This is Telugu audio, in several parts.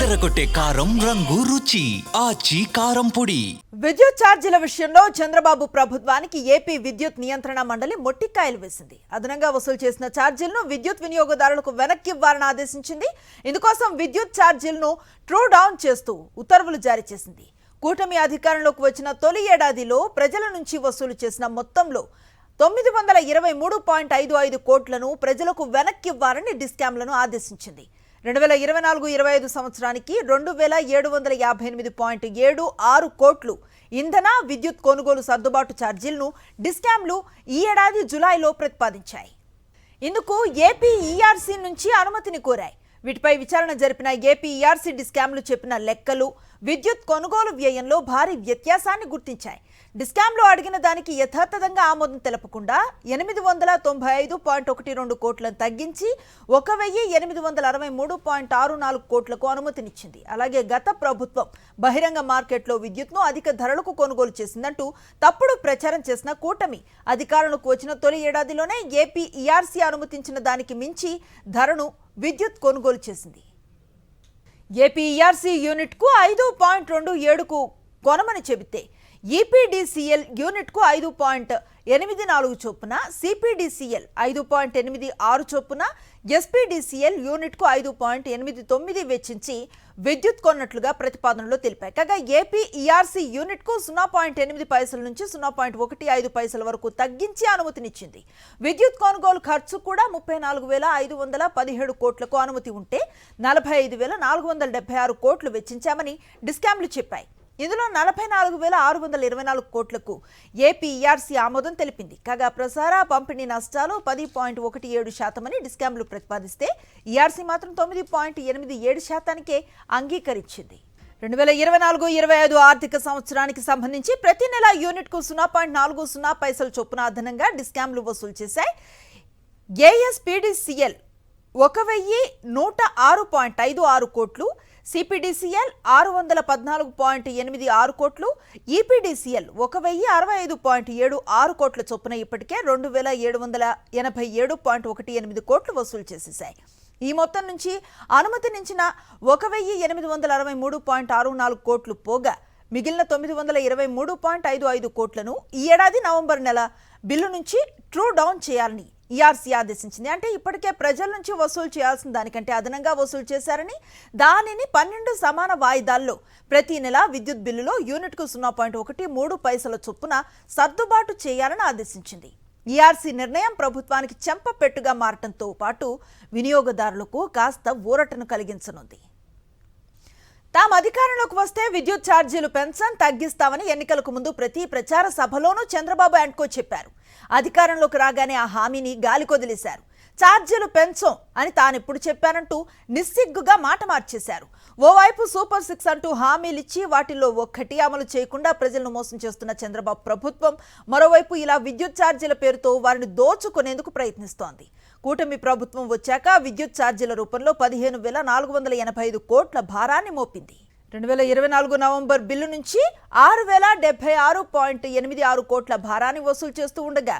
అదరగొట్టే కారం రంగు రుచి ఆచి కారం పొడి. విద్యుత్ ఛార్జీల విషయంలో చంద్రబాబు ప్రభుత్వానికి ఏపీ విద్యుత్ నియంత్రణ మండలి మొట్టికాయలు వేసింది. అదనంగా వసూలు చేసిన ఛార్జీలను విద్యుత్ వినియోగదారులకు వెనక్కి ఇవ్వాలని ఆదేశించింది. ఇందుకోసం విద్యుత్ ఛార్జీలను ట్రూ డౌన్ చేస్తూ ఉత్తర్వులు జారీ చేసింది. కూటమి అధికారంలోకి వచ్చిన తొలి ఏడాదిలో ప్రజల నుంచి వసూలు చేసిన మొత్తంలో 923.55 కోట్లను ప్రజలకు వెనక్కి ఇవ్వాలని డిస్కామ్లను ఆదేశించింది. 2024-25 సంవత్సరానికి 2758.76 కోట్లు ఇంధన విద్యుత్ కొనుగోలు సర్దుబాటు ఛార్జీలను డిస్కామ్లు ఈ ఏడాది జులైలో ప్రతిపాదించాయి. ఇందుకు ఏపీ ఈఆర్సీ నుంచి అనుమతిని కోరాయి. వీటిపై విచారణ జరిపిన ఏపీ ఈఆర్సీ డిస్కామ్లు చెప్పిన లెక్కలు విద్యుత్ కొనుగోలు వ్యయంలో భారీ వ్యత్యాసాన్ని గుర్తించాయి. డిస్కామ్లో అడిగిన దానికి యథాతథంగా ఆమోదం తెలపకుండా 895.12 కోట్లను తగ్గించి 1863.64 కోట్లకు అనుమతినిచ్చింది. అలాగే గత ప్రభుత్వం బహిరంగ మార్కెట్లో విద్యుత్ను అధిక ధరలకు కొనుగోలు చేసిందంటూ తప్పుడు ప్రచారం చేసిన కూటమి అధికారంలోకి వచ్చిన తొలి ఏడాదిలోనే ఏపీ ఈఆర్సీ అనుమతించిన దానికి మించి ధరను విద్యుత్ కొనుగోలు చేసింది. ఏపీ ఈఆర్సీ యూనిట్కు 5.27కు కొనమని చెబితే ఈపీడీసీఎల్ యూనిట్కు 5.84 చొప్పున, సిపిడిసిఎల్ 5.86 చొప్పున, ఎస్పీడీసీఎల్ యూనిట్కు 5.89 వెచ్చించి విద్యుత్ కొన్నట్లుగా ప్రతిపాదనలో తెలిపాయి. కాగా ఏపీ ఈఆర్సీ యూనిట్కు 0.8 పైసల నుంచి 0.15 పైసల వరకు తగ్గించి అనుమతినిచ్చింది. విద్యుత్ కొనుగోలు ఖర్చు కూడా 34,517 కోట్లకు అనుమతి ఉంటే 45,476 కోట్లు వెచ్చించామని డిస్కామ్లు చెప్పాయి. ఇందులో 44,624 కోట్లకు ఏపీ ఈఆర్సీ ఆమోదం తెలిపింది. కాగా ప్రసార పంపిణీ నష్టాలు 10.17% అని డిస్కామ్లు ప్రతిపాదిస్తే ఈఆర్సీ మాత్రం 9.87%కే అంగీకరించింది. 2024-25 ఆర్థిక సంవత్సరానికి సంబంధించి ప్రతి నెల యూనిట్కు 0.40 పైసలు చొప్పున అదనంగా డిస్కామ్లు వసూలు చేశాయి. ఏఎస్పీడీసీఎల్ 1,106.56 కోట్లు, సిపిడిసిఎల్ 614.86 కోట్లు, ఈపీడీసీఎల్ 1,065.76 కోట్ల చొప్పున ఇప్పటికే 2,787.18 కోట్లు వసూలు చేసేశాయి. ఈ మొత్తం నుంచి అనుమతినిచ్చిన 1,863.64 కోట్లు పోగా మిగిలిన 923.55 కోట్లను ఈ ఏడాది నవంబర్ నెల బిల్లు నుంచి ట్రూ డౌన్ చేయాలని ఈఆర్సీ ఆదేశించింది. అంటే ఇప్పటికే ప్రజల నుంచి వసూలు చేయాల్సిన దానికంటే అదనంగా వసూలు చేశారని, దానిని 12 సమాన వాయిదాల్లో ప్రతి నెల విద్యుత్ బిల్లులో యూనిట్కు 0.13 పైసల చొప్పున సర్దుబాటు చేయాలని ఆదేశించింది. ఈఆర్సీ నిర్ణయం ప్రభుత్వానికి చెంపపెట్టుగా మారటంతో పాటు వినియోగదారులకు కాస్త ఊరటను కలిగించనుంది. తాము అధికారంలోకి వస్తే విద్యుత్ ఛార్జీలు తగ్గిస్తామని ఎన్నికలకు ముందు ప్రతి ప్రచార సభలోనూ చంద్రబాబు అండ్కో చెప్పారు. అధికారంలోకి రాగానే ఆ హామీని గాలికొదిలేశారు. ఛార్జీలు పెంచం అని తానెప్పుడు చెప్పానంటూ నిస్సిగ్గుగా మాట మార్చేశారు. ఓవైపు సూపర్ 6 అంటూ హామీలిచ్చి వాటిల్లో ఒక్కటి అమలు చేయకుండా ప్రజలను మోసం చేస్తున్న చంద్రబాబు ప్రభుత్వం మరోవైపు ఇలా విద్యుత్ ఛార్జీల పేరుతో వారిని దోచుకునేందుకు ప్రయత్నిస్తోంది. కూటమి ప్రభుత్వం వచ్చాక విద్యుత్ ఛార్జీల రూపంలో 15,485 కోట్ల భారాన్ని మోపింది. 2024 నవంబర్ బిల్లు నుంచి 6,076.86 కోట్ల భారాన్ని వసూలు చేస్తూ ఉండగా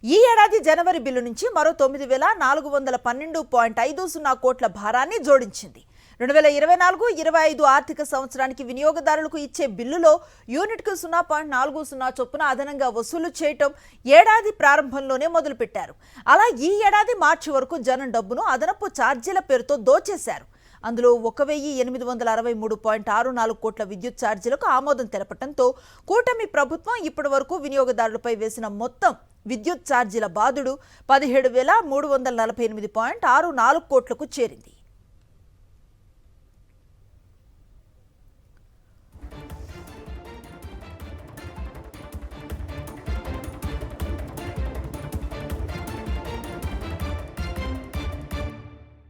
ఈ ఏడాది జనవరి బిల్లు నుంచి మరో 9,412.50 కోట్ల భారాన్ని జోడించింది. 2024-25 ఆర్థిక సంవత్సరానికి వినియోగదారులకు ఇచ్చే బిల్లులో యూనిట్కు 0.40 చొప్పున అదనంగా వసూలు చేయటం ఏడాది ప్రారంభంలోనే మొదలుపెట్టారు. అలా ఈ ఏడాది మార్చి వరకు జనం డబ్బును అదనపు ఛార్జీల పేరుతో దోచేశారు. అందులో 1,863.64 కోట్ల విద్యుత్ ఛార్జీలకు ఆమోదం తెలపడంతో కూటమి ప్రభుత్వం ఇప్పటి వరకు వినియోగదారులపై వేసిన మొత్తం విద్యుత్ ఛార్జీల బాదుడు 17,348.64 కోట్లకు చేరింది.